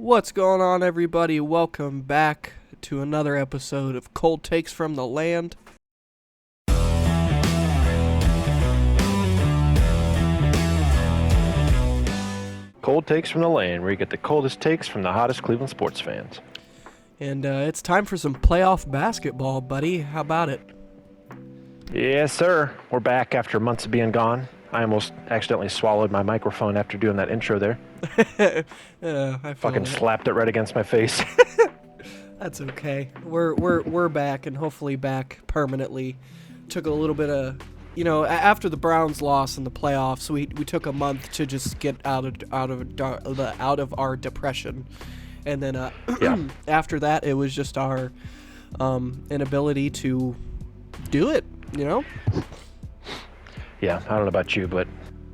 What's going on, everybody? Welcome back to another episode of Cold Takes from the Land. Cold Takes from the Lane, where you get the coldest takes from the hottest Cleveland sports fans. And it's time for some playoff basketball, buddy. How about it? Yes, sir. We're back after months of being gone. I almost accidentally swallowed my microphone after doing that intro there. I Fucking slapped it right against my face. That's okay. We're back, and hopefully back permanently. Took a little bit of, after the Browns loss in the playoffs, we took a month to just get out of our depression, and then after that it was just our inability to do it. Yeah, I don't know about you, but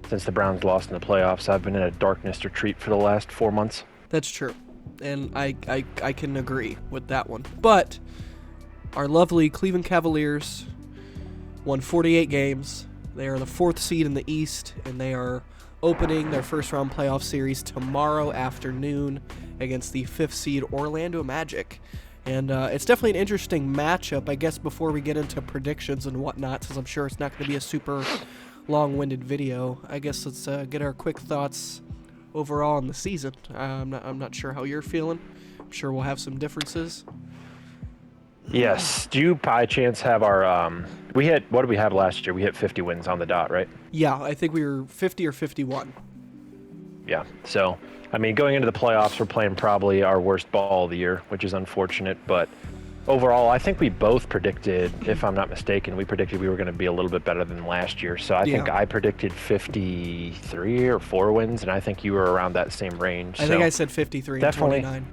since the Browns lost in the playoffs, I've been in a darkness retreat for the last 4 months. That's true, and I can agree with that one. But our lovely Cleveland Cavaliers won 48 games. They are the 4th seed in the East, and they are opening their first-round playoff series tomorrow afternoon against the 5th seed Orlando Magic. And it's definitely an interesting matchup, I guess, before we get into predictions and whatnot, since I'm sure it's not going to be a super long-winded video. I guess let's get our quick thoughts overall on the season. I'm not sure how you're feeling. I'm sure we'll have some differences. Yes. Do you by chance have our what did we have last year? We hit 50 wins on the dot, right? Yeah, I think we were 50 or 51. Yeah. So, I mean, going into the playoffs, we're playing probably our worst ball of the year, which is unfortunate. But overall, I think we both predicted, if I'm not mistaken, we were going to be a little bit better than last year. So I think I predicted 53 or 4 wins, and I think you were around that same range. I think I said 53 and 29.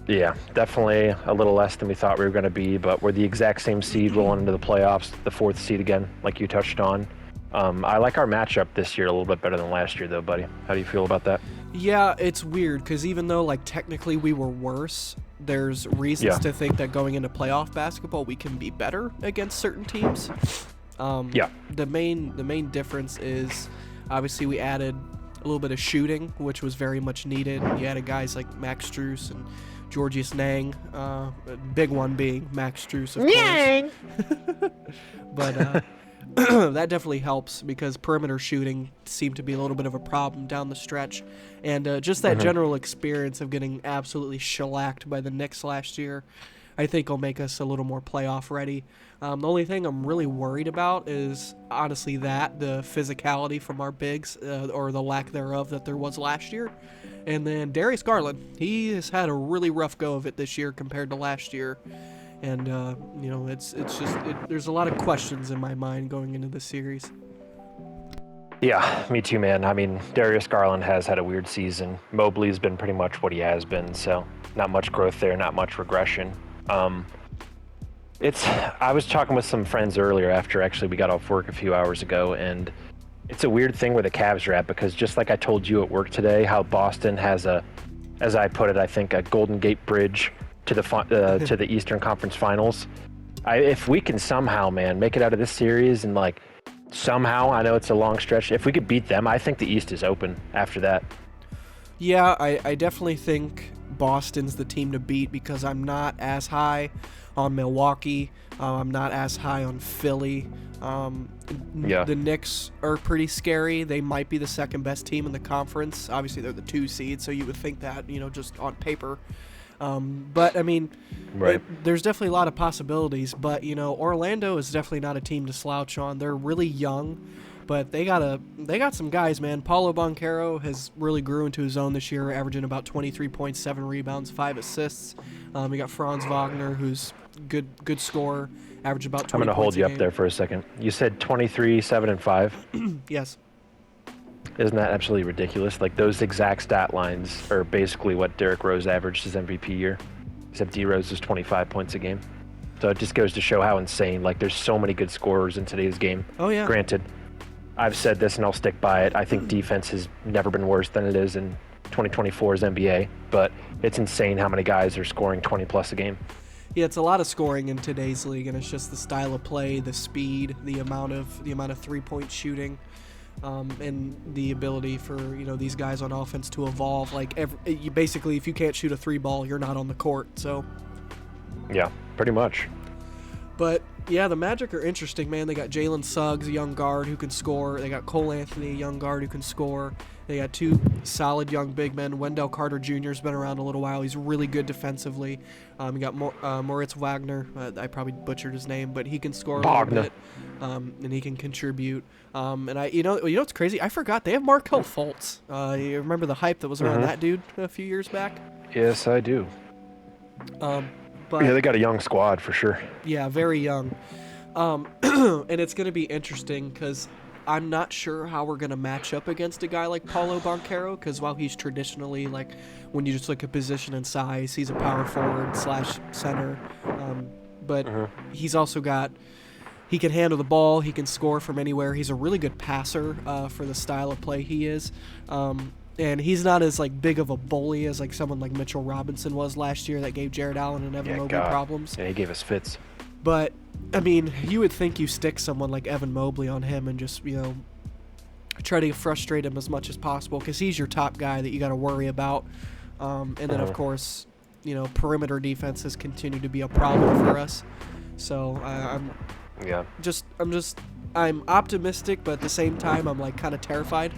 Yeah, definitely a little less than we thought we were going to be, but we're the exact same seed rolling into the playoffs, the 4th seed again, like you touched on. I like our matchup this year a little bit better than last year, though, buddy. How do you feel about that? Yeah, it's weird, because even though, technically we were worse, there's reasons to think that going into playoff basketball, we can be better against certain teams. The main difference is, obviously, we added a little bit of shooting, which was very much needed. You added guys like Max Strus and Georgius Nang, big one being Max Strus, of course. But that definitely helps, because perimeter shooting seemed to be a little bit of a problem down the stretch. And just that general experience of getting absolutely shellacked by the Knicks last year, I think will make us a little more playoff ready. The only thing I'm really worried about is, honestly, the physicality from our bigs, or the lack thereof that there was last year. And then Darius Garland, he has had a really rough go of it this year compared to last year. And, there's a lot of questions in my mind going into the series. Yeah, me too, man. I mean, Darius Garland has had a weird season. Mobley's been pretty much what he has been, so not much growth there, not much regression. I was talking with some friends earlier after actually we got off work a few hours ago, and it's a weird thing where the Cavs are at, because just like I told you at work today, how Boston has as I put it, I think a Golden Gate Bridge to the Eastern Conference Finals. If we can somehow, man, make it out of this series and somehow, I know it's a long stretch, if we could beat them, I think the East is open after that. Yeah, I definitely think Boston's the team to beat, because I'm not as high on Milwaukee. I'm not as high on Philly. The Knicks are pretty scary. They might be the second best team in the conference. Obviously, they're the 2 seed, so you would think that, just on paper. But I mean, there's definitely a lot of possibilities. But Orlando is definitely not a team to slouch on. They're really young, but they got some guys, man. Paulo Banchero has really grew into his own this year, averaging about 23.7 rebounds, 5 assists. We got Franz Wagner, who's good scorer, average about 20 I'm going to hold you up there for a second. You said 23, 7, and 5. Yes. Isn't that absolutely ridiculous? Those exact stat lines are basically what Derrick Rose averaged his MVP year, except D Rose is 25 points a game. So it just goes to show how insane. There's so many good scorers in today's game. Oh yeah. Granted, I've said this and I'll stick by it. I think defense has never been worse than it is in 2024's NBA, but it's insane how many guys are scoring 20 plus a game. Yeah, it's a lot of scoring in today's league, and it's just the style of play, the speed, the amount of 3-point shooting. and the ability for these guys on offense to evolve. Like basically, if you can't shoot a 3-ball, you're not on the court. So yeah, pretty much. But yeah, the Magic are interesting, man. They got Jalen Suggs, a young guard who can score. They got Cole Anthony, a young guard who can score. They got 2 solid young big men. Wendell Carter Jr. has been around a little while. He's really good defensively. You got Moritz Wagner. I probably butchered his name, but he can score a little bit, and he can contribute. And you know what's crazy? I forgot they have Markelle Fultz. You remember the hype that was around that dude a few years back? Yes, I do. But yeah, they got a young squad for sure. Yeah, very young. And it's going to be interesting because I'm not sure how we're going to match up against a guy like Paulo Banchero, because while he's traditionally, like, when you just look at position and size, he's a power forward / center. But he's also he can handle the ball, he can score from anywhere. He's a really good passer for the style of play he is. And he's not as like big of a bully as like someone like Mitchell Robinson was last year that gave Jared Allen and Evan Mobley problems. Yeah, he gave us fits. But I mean, you would think you stick someone like Evan Mobley on him and just try to frustrate him as much as possible because he's your top guy that you got to worry about. And then of course, perimeter defenses continue to be a problem for us. So I'm optimistic, but at the same time I'm like kind of terrified.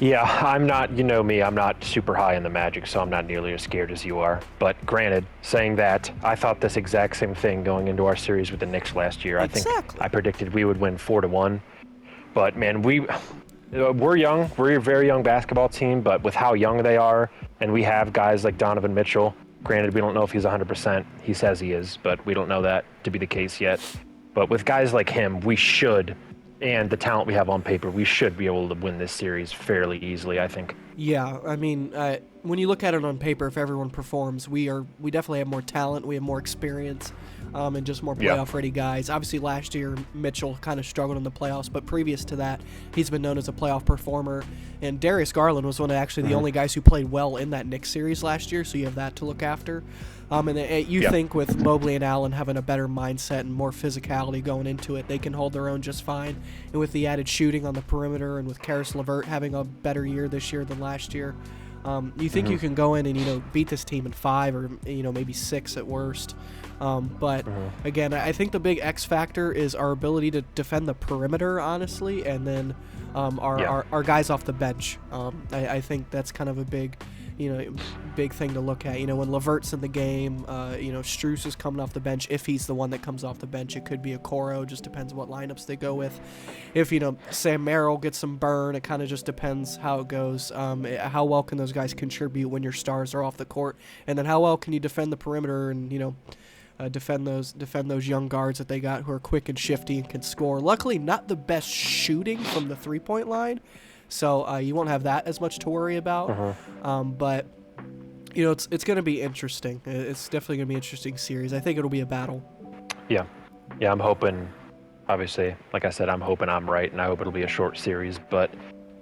Yeah, I'm not, you know me, I'm not super high in the Magic, so I'm not nearly as scared as you are. But granted, saying that, I thought this exact same thing going into our series with the Knicks last year. Exactly. I think I predicted we would win 4-1. But man, we're young. We're a very young basketball team, but with how young they are, and we have guys like Donovan Mitchell. Granted, we don't know if he's 100%. He says he is, but we don't know that to be the case yet. But with guys like him, we should, and the talent we have on paper, we should be able to win this series fairly easily, I think. Yeah, I mean, when you look at it on paper, if everyone performs, we definitely have more talent, we have more experience, and just more playoff-ready guys. Obviously, last year, Mitchell kind of struggled in the playoffs, but previous to that, he's been known as a playoff performer. And Darius Garland was one of actually the only guys who played well in that Knicks series last year, so you have that to look after. And you think with Mobley and Allen having a better mindset and more physicality going into it, they can hold their own just fine. And with the added shooting on the perimeter and with Karis LeVert having a better year this year than last year, you think you can go in and beat this team in 5 or maybe 6 at worst. But again, I think the big X factor is our ability to defend the perimeter, honestly, and then our guys off the bench. I think that's kind of a big thing to look at. When LeVert's in the game, Strus is coming off the bench. If he's the one that comes off the bench, it could be a Coro. Just depends what lineups they go with. If Sam Merrill gets some burn, it kind of just depends how it goes. How well can those guys contribute when your stars are off the court, and then how well can you defend the perimeter and defend those young guards that they got who are quick and shifty and can score. Luckily, not the best shooting from the 3-point line. So you won't have that as much to worry about. But it's going to be interesting. It's definitely going to be an interesting series. I think it'll be a battle. Yeah, I'm hoping. Obviously, like I said, I'm hoping I'm right, and I hope it'll be a short series. But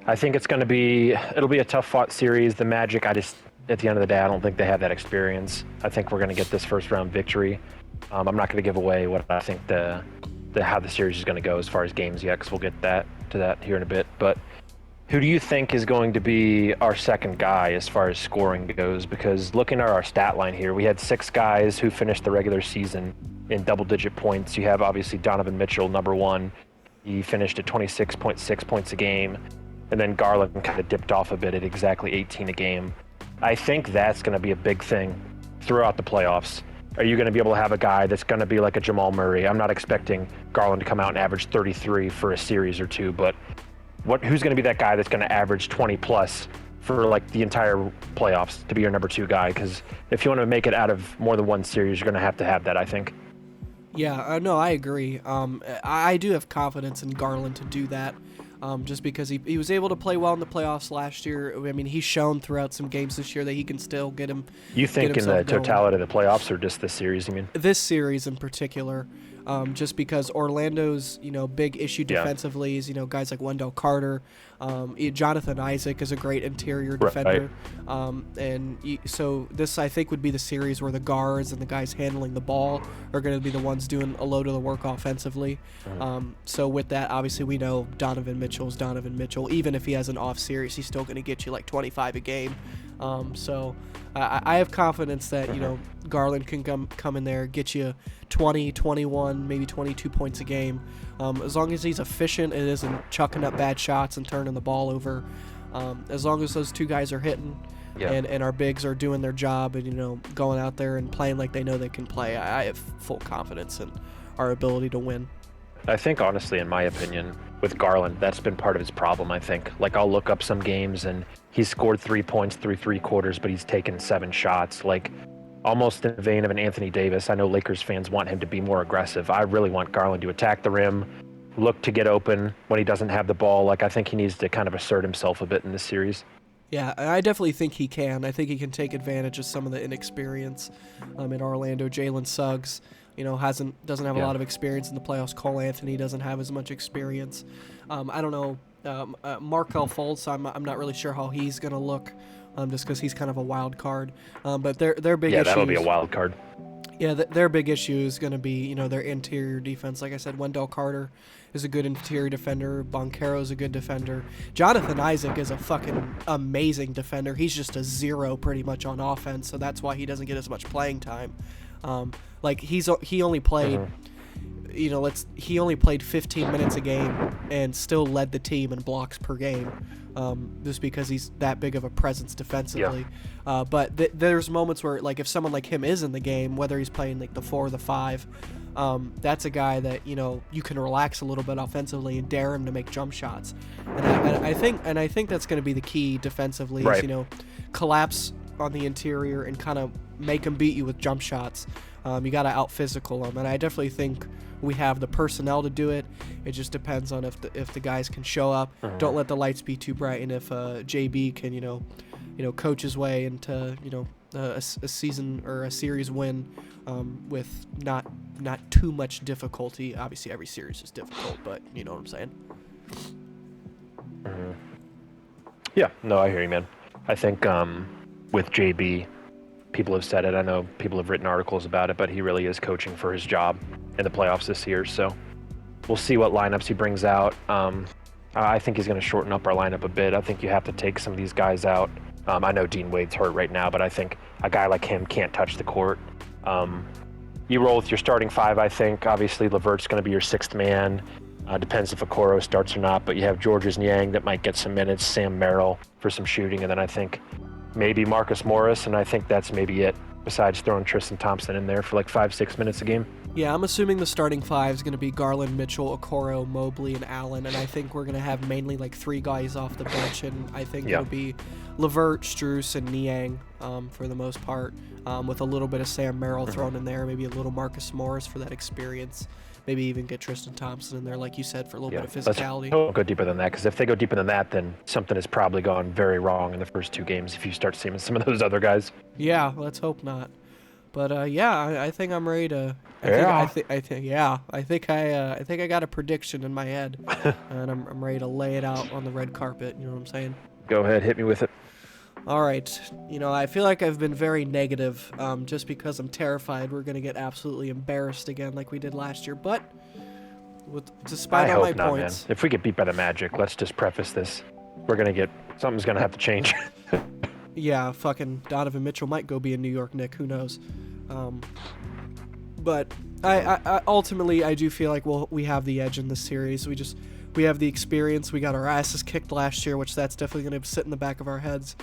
I think it'll be a tough fought series. The Magic, at the end of the day, I don't think they have that experience. I think we're going to get this first round victory. I'm not going to give away what I think how the series is going to go as far as games yet, because we'll get to that here in a bit. But who do you think is going to be our second guy as far as scoring goes? Because looking at our stat line here, we had 6 guys who finished the regular season in double-digit points. You have obviously Donovan Mitchell, number 1. He finished at 26.6 points a game. And then Garland kind of dipped off a bit at exactly 18 a game. I think that's going to be a big thing throughout the playoffs. Are you going to be able to have a guy that's going to be like a Jamal Murray? I'm not expecting Garland to come out and average 33 for a series or two, but who's going to be that guy that's going to average 20 plus for like the entire playoffs to be your number 2 guy? Because if you want to make it out of more than one series, you're going to have that, I think. Yeah, no, I agree. I do have confidence in Garland to do that. Just because he was able to play well in the playoffs last year. I mean, he's shown throughout some games this year that he can still get him. You think in the totality of the playoffs or just this series, you mean? This series in particular. just because Orlando's, big issue defensively is, guys like Wendell Carter. Jonathan Isaac is a great interior defender. So this, I think, would be the series where the guards and the guys handling the ball are going to be the ones doing a load of the work offensively. So with that, obviously, we know Donovan Mitchell's Donovan Mitchell. Even if he has an off series, he's still going to get you like 25 a game. So I have confidence that, Garland can come in there, get you 20, 21, maybe 22 points a game. As long as he's efficient and isn't chucking up bad shots and turning the ball over. As long as those two guys are hitting and our bigs are doing their job and, going out there and playing like they know they can play, I have full confidence in our ability to win. I think, honestly, in my opinion, with Garland, that's been part of his problem, I think. Like, I'll look up some games, and he's scored 3 points through 3 quarters, but he's taken 7 shots. Like, almost in the vein of an Anthony Davis. I know Lakers fans want him to be more aggressive. I really want Garland to attack the rim, look to get open when he doesn't have the ball. Like, I think he needs to kind of assert himself a bit in this series. Yeah, I definitely think he can. I think he can take advantage of some of the inexperience in Orlando. Jalen Suggs, doesn't have a lot of experience in the playoffs. Cole Anthony doesn't have as much experience. I don't know. Markelle Fultz, I'm not really sure how he's going to look, just because he's kind of a wild card. But their big issue. Yeah, that'll be a wild card. Yeah, their big issue is going to be, their interior defense. Like I said, Wendell Carter is a good interior defender. Boncaro is a good defender. Jonathan Isaac is a fucking amazing defender. He's just a 0 pretty much on offense, so that's why he doesn't get as much playing time. He only played, he only played 15 minutes a game and still led the team in blocks per game, just because he's that big of a presence defensively. But there's moments where, like, if someone like him is in the game, whether he's playing like the 4 or the 5, that's a guy that you can relax a little bit offensively and dare him to make jump shots. And I think that's going to be the key defensively. Right. Is, collapse on the interior and kind of make him beat you with jump shots. You got to out-physical him, and I definitely think we have the personnel to do it. It just depends on if the guys can show up. Don't let the lights be too bright, and if JB can coach his way into a season or a series win with not too much difficulty. Obviously, every series is difficult, but you know what I'm saying. Yeah, no, I hear you, man. I think with JB, people have said it. I know people have written articles about it, but he really is coaching for his job in the playoffs this year. So we'll see what lineups he brings out. I think he's going to shorten up our lineup a bit. I think you have to take some of these guys out. I know Dean Wade's hurt right now, but I think a guy like him can't touch the court. You roll with your starting 5, I think. Obviously, LeVert's going to be your 6th man. Depends if Okoro starts or not, but you have Georges Niang that might get some minutes, Sam Merrill for some shooting, and then I think maybe Marcus Morris, and I think that's maybe it, besides throwing Tristan Thompson in there for like 5-6 minutes a game. Yeah, I'm assuming the starting 5 is going to be Garland, Mitchell, Okoro, Mobley, and Allen, and I think we're going to have mainly like 3 guys off the bench, and I think it'll be LeVert, Strus, and Niang for the most part, with a little bit of Sam Merrill thrown in there, maybe a little Marcus Morris for that experience. Maybe even get Tristan Thompson in there, like you said, for a little bit of physicality. Don't go deeper than that, because if they go deeper than that, then something has probably gone very wrong in the first 2 games if you start seeing some of those other guys. Yeah, let's hope not. But I think I'm ready to. I think I got a prediction in my head, and I'm ready to lay it out on the red carpet. You know what I'm saying? Go ahead, hit me with it. All right. I feel like I've been very negative, just because I'm terrified we're gonna get absolutely embarrassed again, like we did last year. But despite all my points, man. If we get beat by the Magic, let's just preface this: something's gonna have to change. Yeah, fucking Donovan Mitchell might go be a New York Knick. Who knows? But I ultimately I do feel like we have the edge in this series. We have the experience. We got our asses kicked last year, which that's definitely going to sit in the back of our heads.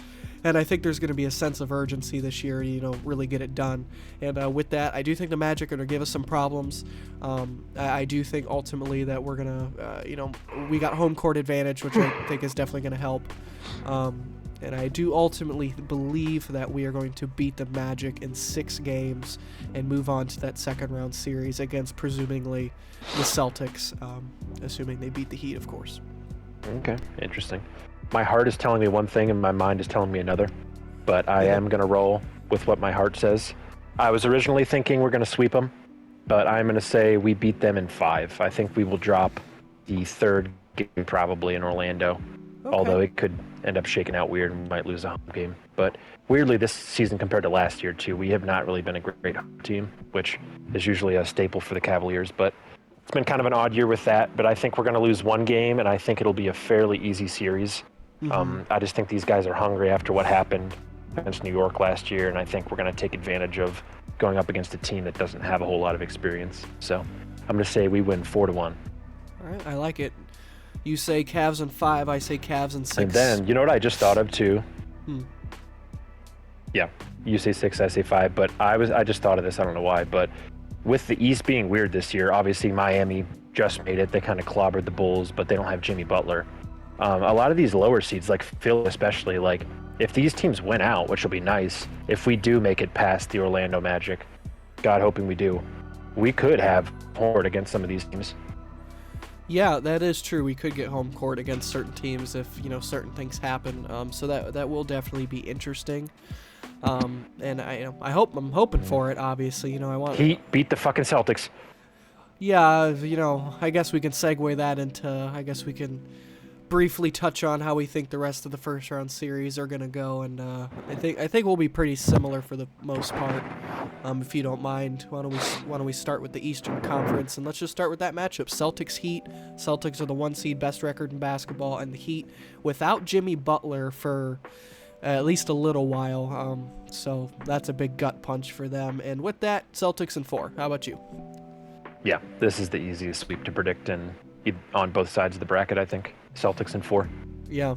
And I think there's going to be a sense of urgency this year to, really get it done. And with that, I do think the Magic are going to give us some problems. I do think ultimately that we're going to, we got home court advantage, which I think is definitely going to help. And I do ultimately believe that we are going to beat the Magic in 6 games and move on to that second round series against presumably the Celtics, assuming they beat the Heat, of course. Okay, interesting. My heart is telling me one thing and my mind is telling me another, but I am going to roll with what my heart says. I was originally thinking we're going to sweep them, but I'm going to say we beat them in 5. I think we will drop the third game probably in Orlando, although it could end up shaking out weird and we might lose a home game. But weirdly, this season compared to last year, too, we have not really been a great home team, which is usually a staple for the Cavaliers. But it's been kind of an odd year with that. But I think we're going to lose one game, and I think it'll be a fairly easy series. I just think these guys are hungry after what happened against New York last year, and I think we're going to take advantage of going up against a team that doesn't have a whole lot of experience. So I'm going to say we win 4-1. All right, I like it. You say Cavs in 5, I say Cavs in 6. And then, you know what I just thought of too? Yeah, you say 6, I say 5, but I just thought of this, I don't know why, but with the East being weird this year, obviously Miami just made it. They kind of clobbered the Bulls, but they don't have Jimmy Butler. A lot of these lower seeds, like Phil especially, like if these teams win out, which will be nice, if we do make it past the Orlando Magic, God hoping we do, we could have home court against some of these teams. Yeah, that is true. We could get home court against certain teams if certain things happen. So that will definitely be interesting. And I'm hoping for it. Obviously, I want Heat beat the fucking Celtics. Yeah, I guess we can segue that into. I guess we can briefly touch on how we think the rest of the first round series are gonna go, and I think we'll be pretty similar for the most part. If you don't mind, why don't we start with the Eastern Conference, and let's just start with that matchup: Celtics Heat. Celtics are the 1 seed, best record in basketball, and the Heat without Jimmy Butler for at least a little while. So that's a big gut punch for them. And with that, Celtics in 4. How about you? Yeah, this is the easiest sweep to predict, and on both sides of the bracket, I think. Celtics in 4. Yeah,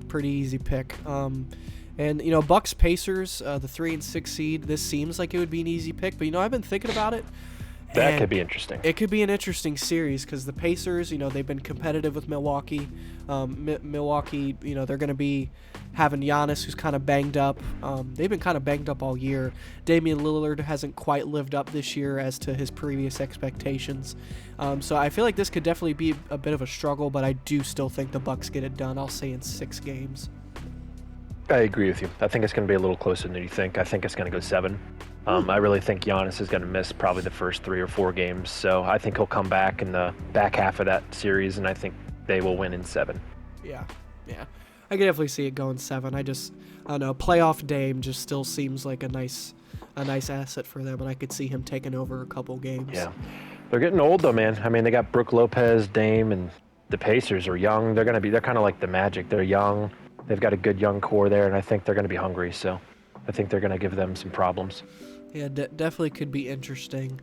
pretty easy pick. And Bucks Pacers, the 3 and 6 seed. This seems like it would be an easy pick, but I've been thinking about it. That could be interesting. It could be an interesting series because the Pacers, they've been competitive with Milwaukee. Milwaukee, they're going to be having Giannis, who's kind of banged up. They've been kind of banged up all year. Damian Lillard hasn't quite lived up this year as to his previous expectations. So I feel like this could definitely be a bit of a struggle, but I do still think the Bucks get it done. I'll say in 6 games. I agree with you. I think it's going to be a little closer than you think. I think it's going to go 7. I really think Giannis is going to miss probably the first 3 or 4 games. So I think he'll come back in the back half of that series, and I think they will win in 7. Yeah. I can definitely see it going 7. I don't know. Playoff Dame just still seems like a nice asset for them, and I could see him taking over a couple games. Yeah. They're getting old, though, man. I mean, they got Brook Lopez, Dame, and the Pacers are young. They're kind of like the Magic. They're young. They've got a good young core there, and I think they're going to be hungry. So I think they're going to give them some problems. Yeah, definitely could be interesting.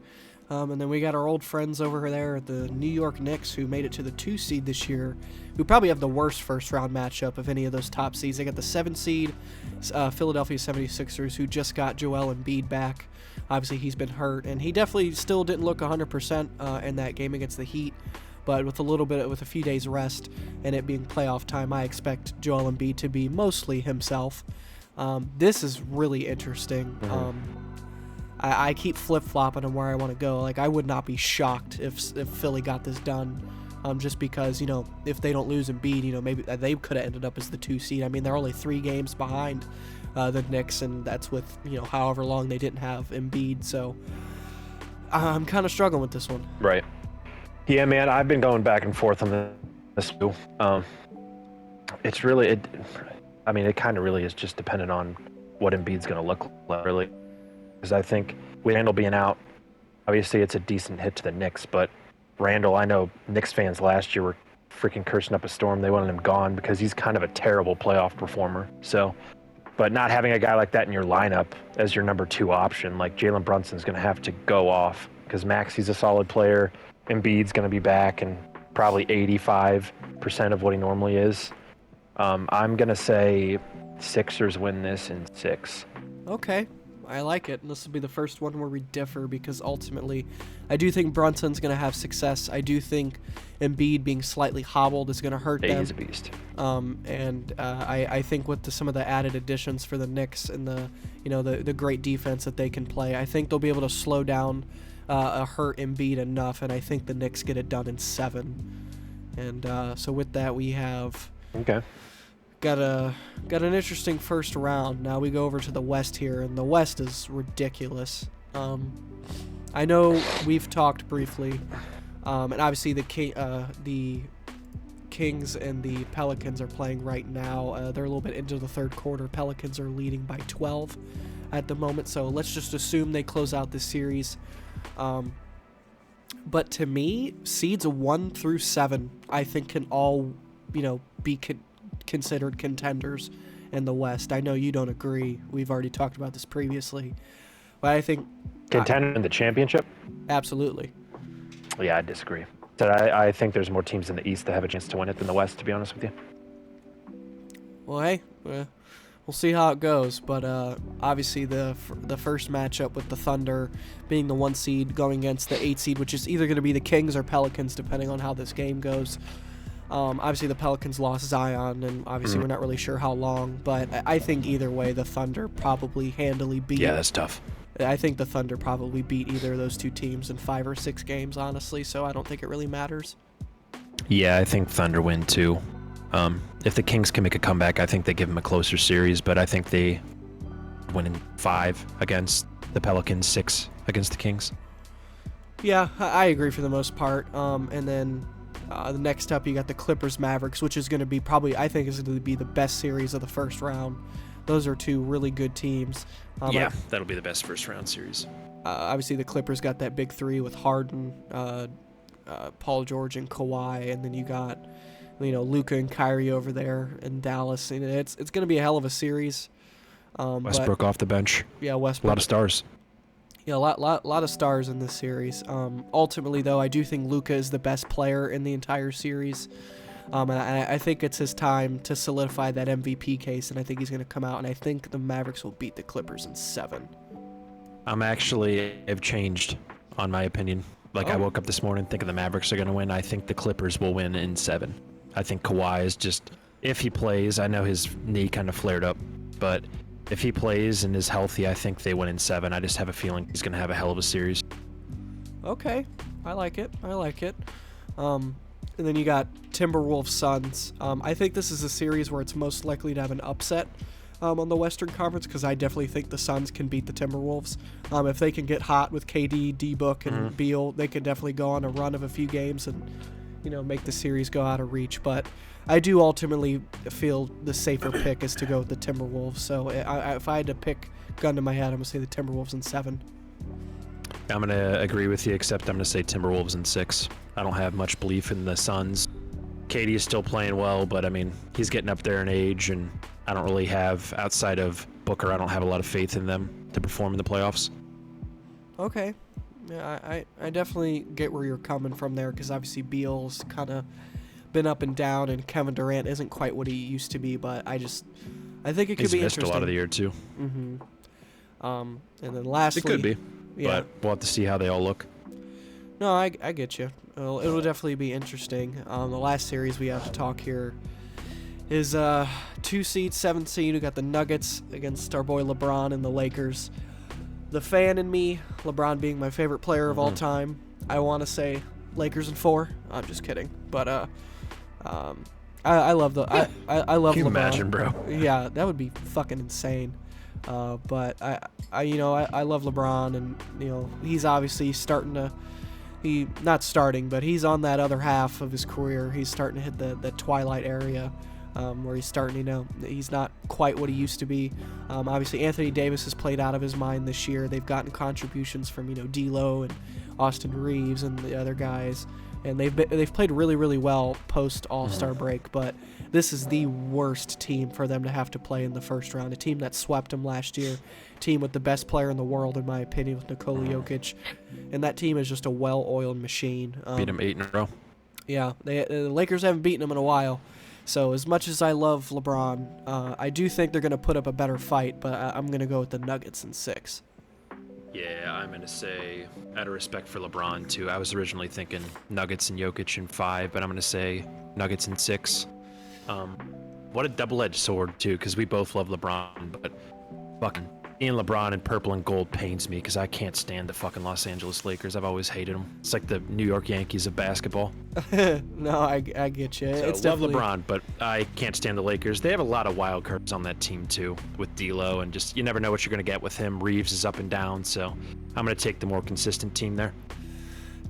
And then we got our old friends over there at the New York Knicks, who made it to the 2 seed this year, who probably have the worst first-round matchup of any of those top seeds. They got the 7 seed, Philadelphia 76ers, who just got Joel Embiid back. Obviously, he's been hurt, and he definitely still didn't look 100% in that game against the Heat. But with a few days rest and it being playoff time, I expect Joel Embiid to be mostly himself. This is really interesting. I keep flip-flopping on where I want to go. Like, I would not be shocked if Philly got this done, just because, if they don't lose Embiid, maybe they could have ended up as the 2 seed. I mean, they're only 3 games behind the Knicks, and that's with, however long they didn't have Embiid. So I'm kind of struggling with this one. Right. Yeah, man, I've been going back and forth on this too. It's really, it kind of really is just dependent on what Embiid's going to look like, really. Because I think with Randall being out, obviously it's a decent hit to the Knicks, but Randall, I know Knicks fans last year were freaking cursing up a storm. They wanted him gone because he's kind of a terrible playoff performer. So, but not having a guy like that in your lineup as your number 2 option, like Jalen Brunson's going to have to go off because Maxi's a solid player. Embiid's going to be back and probably 85% of what he normally is. I'm going to say Sixers win this in 6. Okay, I like it. And this will be the first one where we differ because ultimately I do think Brunson's going to have success. I do think Embiid being slightly hobbled is going to hurt them. He's a beast. I think with some of the added additions for the Knicks and the great defense that they can play, I think they'll be able to slow down a hurt Embiid enough, and I think the Knicks get it done in 7. And so with that, we have got an interesting first round. Now we go over to the West here, and the West is ridiculous. I know we've talked briefly, and obviously the Kings and the Pelicans are playing right now. They're a little bit into the third quarter. Pelicans are leading by 12 at the moment, so let's just assume they close out this series. But to me, seeds 1 through 7, I think can all, be considered contenders in the West. I know you don't agree. We've already talked about this previously, but I think contender in the championship. Absolutely. Yeah, I disagree. So I think there's more teams in the East that have a chance to win it than the West, to be honest with you. Well, hey, we'll see how it goes. But obviously the first matchup with the Thunder being the 1 seed going against the 8 seed, which is either going to be the Kings or Pelicans, depending on how this game goes. Obviously the Pelicans lost Zion, and obviously we're not really sure how long. But I think either way, the Thunder probably handily beat. Yeah, that's tough. I think the Thunder probably beat either of those 2 teams in 5 or 6 games, honestly, so I don't think it really matters. Yeah, I think Thunder win too. If the Kings can make a comeback, I think they give them a closer series, but I think they win in 5 against the Pelicans, 6 against the Kings. Yeah, I agree for the most part. And then the next up, you got the Clippers-Mavericks, which is going to be I think is going to be the best series of the first round. Those are 2 really good teams. That'll be the best first round series. Obviously, the Clippers got that big 3 with Harden, Paul George, and Kawhi, and then you got, Luka and Kyrie over there in Dallas. And it's going to be a hell of a series. Westbrook off the bench. Yeah, Westbrook. A lot of stars. Yeah, a lot of stars in this series. Ultimately, though, I do think Luka is the best player in the entire series. And I think it's his time to solidify that MVP case, and I think he's going to come out, and I think the Mavericks will beat the Clippers in 7. I've changed on my opinion. I woke up this morning thinking the Mavericks are going to win. I think the Clippers will win in 7. I think Kawhi is just, if he plays, I know his knee kind of flared up, but if he plays and is healthy, I think they win in 7. I just have a feeling he's going to have a hell of a series. Okay, I like it. And then you got Timberwolves Suns. I think this is a series where it's most likely to have an upset on the Western Conference, because I definitely think the Suns can beat the Timberwolves. If they can get hot with KD, D-Book, and Beal, they can definitely go on a run of a few games and make the series go out of reach. But I do ultimately feel the safer pick is to go with the Timberwolves. So if I had to pick gun to my head, I'm going to say the Timberwolves in 7. I'm going to agree with you, except I'm going to say Timberwolves in 6. I don't have much belief in the Suns. KD is still playing well, but, he's getting up there in age, and I don't really have, outside of Booker, I don't have a lot of faith in them to perform in the playoffs. Okay. Yeah, I definitely get where you're coming from there, because obviously Beal's kind of been up and down, and Kevin Durant isn't quite what he used to be, but I think it could be interesting. He's missed a lot of the year, too. Mm-hmm. And then lastly... It could be. Yeah. But we'll have to see how they all look. No, I get you. It'll definitely be interesting. The last series we have to talk here is 2 seed, 7 seed. We got the Nuggets against our boy LeBron and the Lakers. The fan in me, LeBron being my favorite player of all time, I want to say Lakers in 4. I'm just kidding, but I love I love Can you LeBron. imagine, bro? Yeah, that would be fucking insane. But I love LeBron, and he's obviously starting to, but he's on that other half of his career. He's starting to hit the twilight area, where he's starting, he's not quite what he used to be. Obviously Anthony Davis has played out of his mind this year. They've gotten contributions from D'Lo and Austin Reeves and the other guys, and they've played really, really well post All-Star break, but this is the worst team for them to have to play in the first round. A team that swept them last year, team with the best player in the world, in my opinion, with Nikola Jokic, and that team is just a well-oiled machine. Beat them 8 in a row. Yeah, the Lakers haven't beaten them in a while. So as much as I love LeBron, I do think they're going to put up a better fight, but I'm going to go with the Nuggets in 6. Yeah, I'm going to say, out of respect for LeBron, too, I was originally thinking Nuggets and Jokic in 5, but I'm going to say Nuggets in 6. What a double-edged sword, too, because we both love LeBron, but fucking Seeing LeBron in purple and gold pains me because I can't stand the fucking Los Angeles Lakers. I've always hated them. It's like the New York Yankees of basketball. No, I get you. So It's love definitely LeBron, but I can't stand the Lakers. They have a lot of wild cards on that team too, with D'Lo, and just you never know what you're gonna get with him. Reeves is up and down, so I'm gonna take the more consistent team there.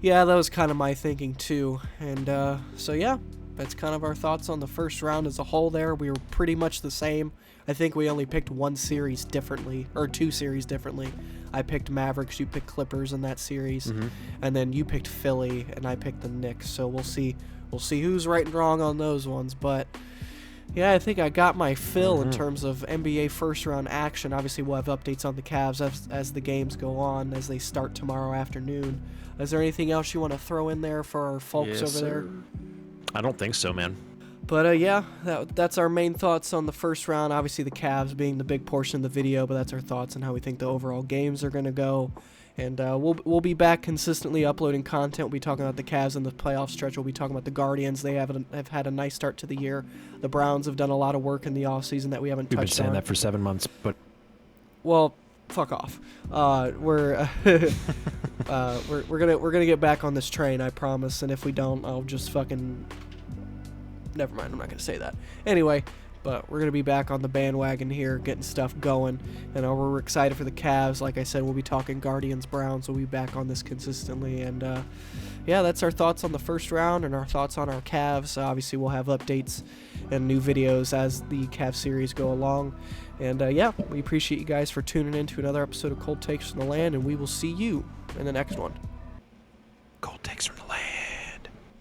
Yeah, that was kind of my thinking too. And so yeah, that's kind of our thoughts on the first round as a whole there. We were pretty much the same. I think we only picked one series differently, or two series differently. I picked Mavericks, you picked Clippers in that series, and then you picked Philly, and I picked the Knicks. So we'll see who's right and wrong on those ones. But yeah, I think I got my fill in terms of NBA first round action. Obviously, we'll have updates on the Cavs as the games go on, as they start tomorrow afternoon. Is there anything else you want to throw in there for our folks over there? I don't think so, man. But yeah, that's our main thoughts on the first round. Obviously, the Cavs being the big portion of the video, but that's our thoughts on how we think the overall games are going to go. And we'll be back consistently uploading content. We'll be talking about the Cavs in the playoff stretch. We'll be talking about the Guardians. They have had a nice start to the year. The Browns have done a lot of work in the offseason that we haven't touched on. We've been saying that for 7 months, but well, fuck off. We're gonna get back on this train, I promise. And if we don't, I'll just fucking. Never mind, I'm not going to say that. Anyway, but we're going to be back on the bandwagon here, getting stuff going. And we're excited for the Cavs. Like I said, we'll be talking Guardians, Browns. We'll be back on this consistently. And, yeah, that's our thoughts on the first round and our thoughts on our Cavs. Obviously, we'll have updates and new videos as the Cavs series go along. And, yeah, we appreciate you guys for tuning in to another episode of Cold Takes from the Land. And we will see you in the next one. Cold Takes from the Land.